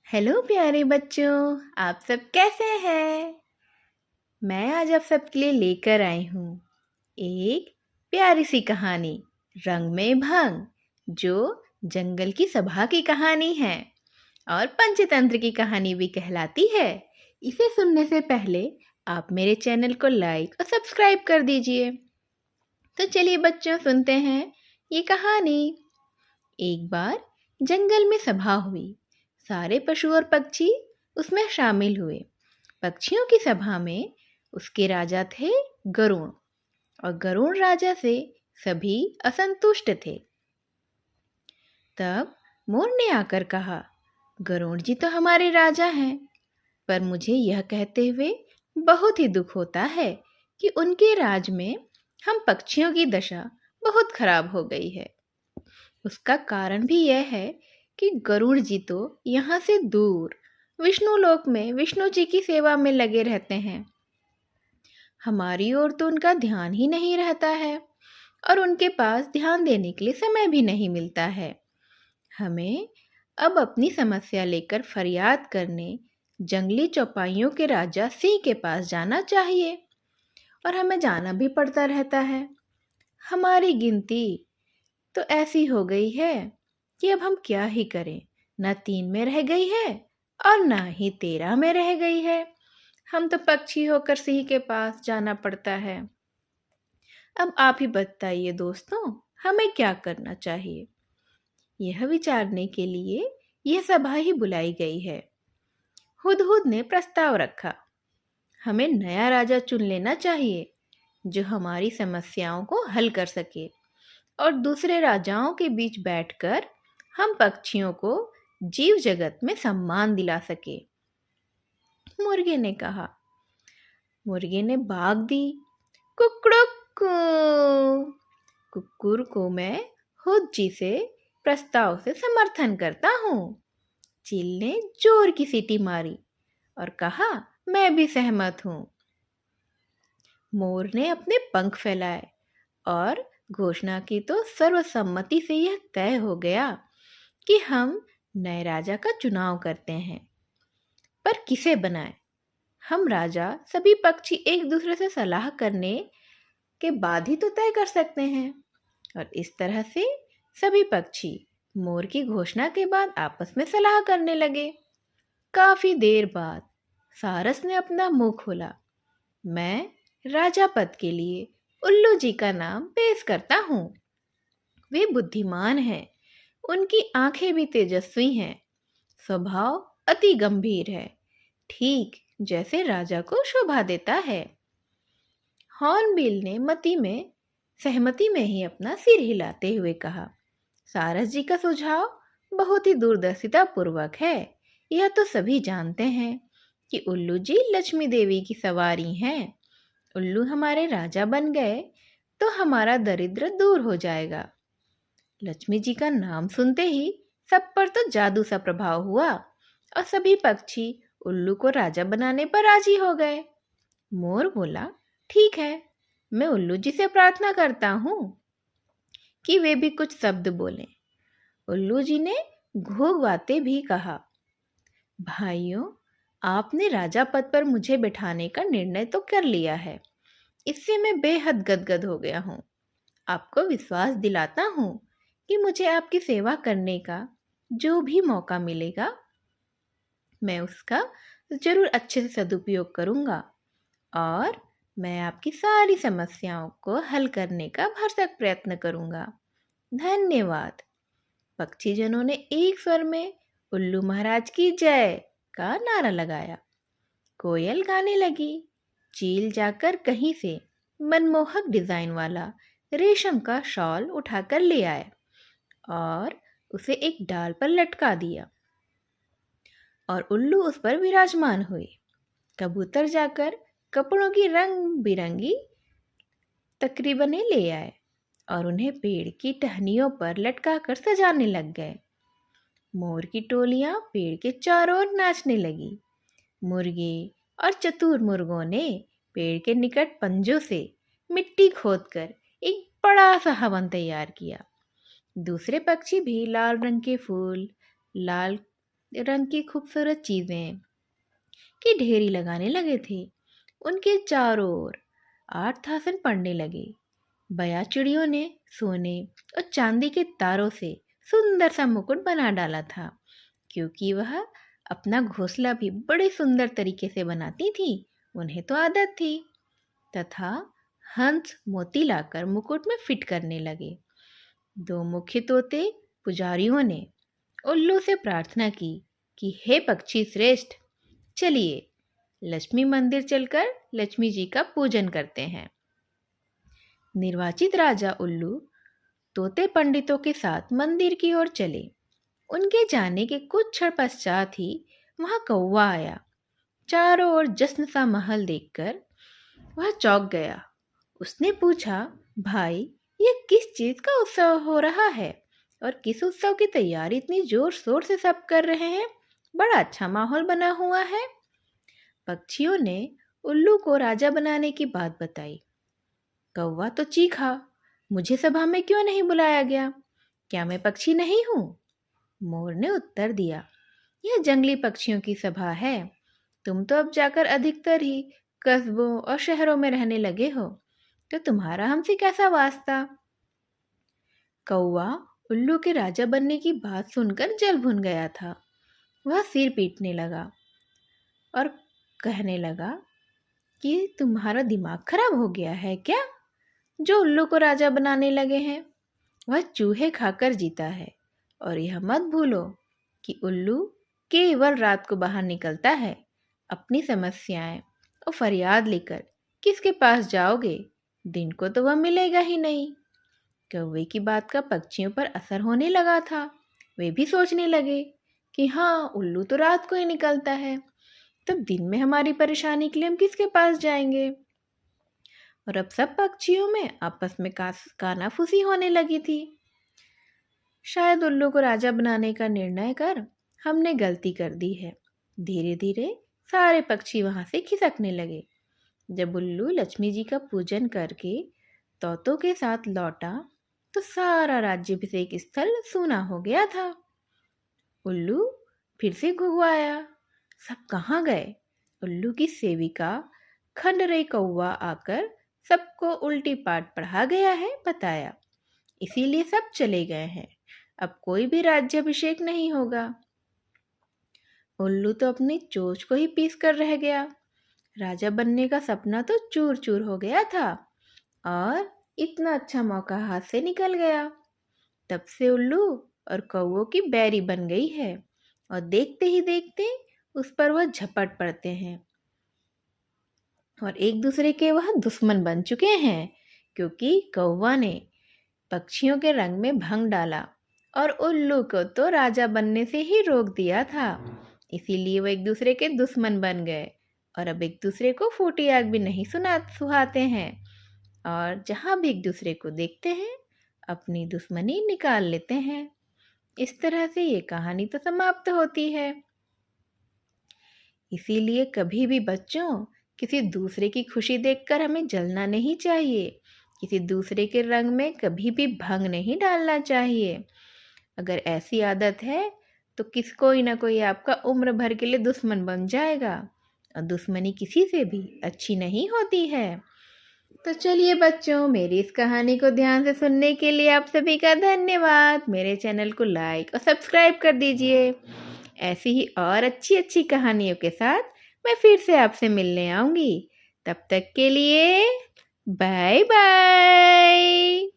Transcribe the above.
Hello प्यारे बच्चों, आप सब कैसे हैं? मैं आज आप सबके लिए लेकर आई हूँ एक प्यारी सी कहानी, रंग में भंग, जो जंगल की सभा की कहानी है और पंचतंत्र की कहानी भी कहलाती है। इसे सुनने से पहले आप मेरे चैनल को लाइक और सब्सक्राइब कर दीजिए। तो चलिए बच्चों, सुनते हैं ये कहानी। एक बार जंगल में सभा हुई। सारे पशु और पक्षी उसमें शामिल हुए। पक्षियों की सभा में उसके राजा थे गरुड़, और गरुड़ राजा से सभी असंतुष्ट थे। तब मोर ने आकर कहा, गरुड़ जी तो हमारे राजा हैं, पर मुझे यह कहते हुए बहुत ही दुख होता है कि उनके राज में हम पक्षियों की दशा बहुत खराब हो गई है। उसका कारण भी यह है कि गरुड़ जी तो यहाँ से दूर विष्णु लोक में विष्णु जी की सेवा में लगे रहते हैं। हमारी ओर तो उनका ध्यान ही नहीं रहता है और उनके पास ध्यान देने के लिए समय भी नहीं मिलता है। हमें अब अपनी समस्या लेकर फरियाद करने जंगली चौपाइयों के राजा सिंह के पास जाना चाहिए, और हमें जाना भी पड़ता रहता है। हमारी गिनती तो ऐसी हो गई है कि अब हम क्या ही करें। न 3 में रह गई है और न ही 13 में रह गई है। हम तो पक्षी होकर सिंह के पास जाना पड़ता है। अब आप ही बताइए दोस्तों, हमें क्या करना चाहिए? यह विचारने के लिए यह सभा ही बुलाई गई है। हुदहुद ने प्रस्ताव रखा, हमें नया राजा चुन लेना चाहिए जो हमारी समस्याओं को हल कर सके, और दूसरे राजाओं के बीच बैठकर हम पक्षियों को जीव जगत में सम्मान दिला सके। मुर्गे ने कहा। मुर्गे ने भाग दी, कुकड़ुक्कू। कुकुर को मैं खुद जी से प्रस्ताव से समर्थन करता हूँ। चील ने जोर की सीटी मारी और कहा, मैं भी सहमत हूँ। मोर ने अपने पंख फैलाए और घोषणा की तो सर्वसम्मति से यह तय हो गया कि हम नए राजा का चुनाव करते हैं। पर किसे बनाएं? हम राजा सभी पक्षी एक दूसरे से सलाह करने के बाद ही तो तय कर सकते हैं। और इस तरह से सभी पक्षी मोर की घोषणा के बाद आपस में सलाह करने लगे। काफी देर बाद सारस ने अपना मुंह खोला। मैं राजा पद के लिए उल्लू जी का नाम पेश करता हूँ। वे बुद्धिमान हैं, उनकी आंखें भी तेजस्वी हैं, स्वभाव अति गंभीर है, ठीक जैसे राजा को शोभा देता है। हॉर्नबिल ने सहमति में ही अपना सिर हिलाते हुए कहा, सारस जी का सुझाव बहुत ही दूरदर्शिता पूर्वक है। यह तो सभी जानते हैं कि उल्लू जी लक्ष्मी देवी की सवारी हैं। उल्लू हमारे राजा बन गए तो हमारा दरिद्र दूर हो जाएगा। लक्ष्मी जी का नाम सुनते ही सब पर तो जादू सा प्रभाव हुआ और सभी पक्षी उल्लू को राजा बनाने पर राजी हो गए। मोर बोला, ठीक है, मैं उल्लू जी से प्रार्थना करता हूँ कि वे भी कुछ शब्द बोलें। उल्लू जी ने घूंघवाते भी कहा, भाइयों, आपने राजा पद पर मुझे बिठाने का निर्णय तो कर लिया है। इससे मैं बेहद गदगद हो गया हूँ। आपको विश्वास दिलाता हूँ कि मुझे आपकी सेवा करने का जो भी मौका मिलेगा, मैं उसका जरूर अच्छे से सदुपयोग करूँगा, और मैं आपकी सारी समस्याओं को हल करने का भरसक प्रयत्न करूँगा। धन्यवाद। पक्षीजनों ने एक स्वर में उल्लू महाराज की जय का नारा लगाया। कोयल गाने लगी। चील जाकर कहीं से मनमोहक डिजाइन वाला रेशम का शॉल उठाकर ले आए और उसे एक डाल पर लटका दिया, और उल्लू उस पर विराजमान हुए। कबूतर जाकर कपड़ों की रंग बिरंगी तकरीबनें ले आए और उन्हें पेड़ की टहनियों पर लटका कर सजाने लग गए। मोर की टोलियां पेड़ के चारों ओर नाचने लगी। मुर्गे और चतुर मुर्गों ने पेड़ के निकट पंजों से मिट्टी खोदकर एक बड़ा सा हवन तैयार किया। दूसरे पक्षी भी लाल रंग के फूल, लाल रंग की खूबसूरत चीज़ें की ढेरी लगाने लगे थे। उनके चारों ओर 8 आसन पड़ने लगे। बया चिड़ियों ने सोने और चांदी के तारों से सुंदर सा मुकुट बना डाला था, क्योंकि वह अपना घोंसला भी बड़े सुंदर तरीके से बनाती थी। उन्हें तो आदत थी। तथा हंस मोती लाकर मुकुट में फिट करने लगे। दो मुख्य तोते पुजारियों ने उल्लू से प्रार्थना की कि हे पक्षी श्रेष्ठ, चलिए लक्ष्मी मंदिर चलकर लक्ष्मी जी का पूजन करते हैं। निर्वाचित राजा उल्लू तोते पंडितों के साथ मंदिर की ओर चले। उनके जाने के कुछ क्षण पश्चात ही वहां कौवा आया। चारों ओर जश्न सा माहौल देखकर वह चौंक गया। उसने पूछा, भाई, ये किस चीज का उत्सव हो रहा है और किस उत्सव की तैयारी इतनी जोर शोर से सब कर रहे हैं? बड़ा अच्छा माहौल बना हुआ है। पक्षियों ने उल्लू को राजा बनाने की बात बताई। कौवा तो चीखा, मुझे सभा में क्यों नहीं बुलाया गया? क्या मैं पक्षी नहीं हूँ? मोर ने उत्तर दिया, यह जंगली पक्षियों की सभा है। तुम तो अब जाकर अधिकतर ही कस्बों और शहरों में रहने लगे हो, तो तुम्हारा हमसे कैसा वास्ता? कौवा उल्लू के राजा बनने की बात सुनकर जल भुन गया था। वह सिर पीटने लगा और कहने लगा कि तुम्हारा दिमाग खराब हो गया है क्या, जो उल्लू को राजा बनाने लगे हैं? वह चूहे खाकर जीता है, और यह मत भूलो कि उल्लू केवल रात को बाहर निकलता है। अपनी समस्याएं और फरियाद लेकर किसके पास जाओगे? दिन को तो वह मिलेगा ही नहीं। कौवे की बात का पक्षियों पर असर होने लगा था। वे भी सोचने लगे कि हाँ, उल्लू तो रात को ही निकलता है, तब दिन में हमारी परेशानी के लिए हम किसके पास जाएंगे? और अब सब पक्षियों में आपस में कानाफूसी होने लगी थी। शायद उल्लू को राजा बनाने का निर्णय कर हमने गलती कर दी है। धीरे धीरे सारे पक्षी वहां से खिसकने लगे। जब उल्लू लक्ष्मी जी का पूजन करके तोतों के साथ लौटा तो सारा राज्याभिषेक स्थल सूना हो गया था। उल्लू फिर से घुघुआया, सब कहाँ गए? उल्लू की सेविका खंडरे कौवा आकर सबको उल्टी पाठ पढ़ा गया है, बताया। इसीलिए सब चले गए हैं। अब कोई भी राज्याभिषेक नहीं होगा। उल्लू तो अपनी चोंच को ही पीस कर रह गया। राजा बनने का सपना तो चूर चूर हो गया था, और इतना अच्छा मौका हाथ से निकल गया। तब से उल्लू और कौवों की बैरी बन गई है, और देखते ही देखते उस पर वह झपट पड़ते हैं और एक दूसरे के वह दुश्मन बन चुके हैं, क्योंकि कौवा ने पक्षियों के रंग में भंग डाला और उल्लू को तो राजा बनने से ही रोक दिया था। इसीलिए वो एक दूसरे के दुश्मन बन गए, और अब एक दूसरे को फूटी आग भी नहीं सुहाते हैं, और जहाँ भी एक दूसरे को देखते हैं अपनी दुश्मनी निकाल लेते हैं। इस तरह से ये कहानी तो समाप्त होती है। इसीलिए कभी भी बच्चों, किसी दूसरे की खुशी देखकर हमें जलना नहीं चाहिए। किसी दूसरे के रंग में कभी भी भंग नहीं डालना चाहिए। अगर ऐसी आदत है तो कोई ना कोई आपका उम्र भर के लिए दुश्मन बन जाएगा, और दुश्मनी किसी से भी अच्छी नहीं होती है। तो चलिए बच्चों, मेरी इस कहानी को ध्यान से सुनने के लिए आप सभी का धन्यवाद। मेरे चैनल को लाइक और सब्सक्राइब कर दीजिए। ऐसी ही और अच्छी अच्छी कहानियों के साथ मैं फिर से आपसे मिलने आऊँगी। तब तक के लिए बाय बाय।